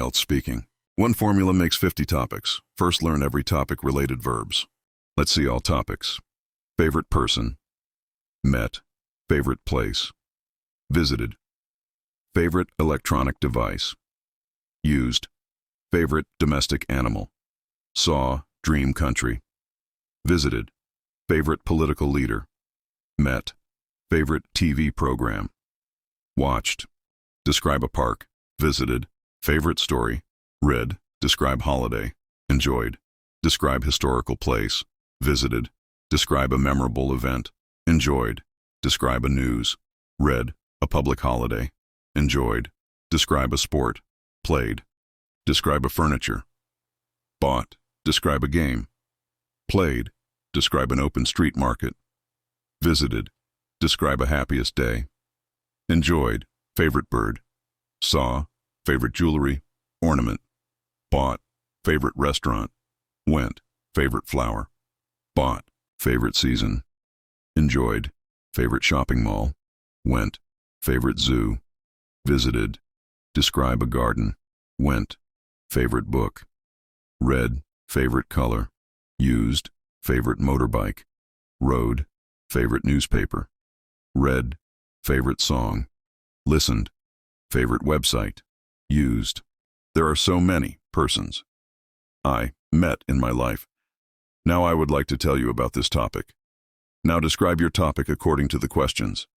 IELTS Speaking. One formula makes 50 topics. First, learn every topic-related verbs. Let's see all topics. Favorite person. Met. Favorite place. Visited. Favorite electronic device. Used. Favorite domestic animal. Saw, dream country. Visited. Favorite political leader. Met. Favorite TV program. Watched. Describe a park. Visited. Favorite story. Read. Describe holiday. Enjoyed. Describe historical place. Visited. Describe a memorable event. Enjoyed. Describe a news. Read. A public holiday. Enjoyed. Describe a sport. Played. Describe a furniture. Bought. Describe a game. Played. Describe an open street market. Visited. Describe a happiest day. Enjoyed. Favorite bird. Saw. Favorite jewelry. Ornament. Bought. Favorite restaurant. Went. Favorite flower. Bought. Favorite season. Enjoyed. Favorite shopping mall. Went. Favorite zoo. Visited. Describe a garden. Went. Favorite book. Read. Favorite color. Used. Favorite motorbike. Rode. Favorite newspaper. Read. Favorite song. Listened. Favorite website. Used. There are so many persons I met in my life. Now I would like to tell you about this topic. Now describe your topic according to the questions.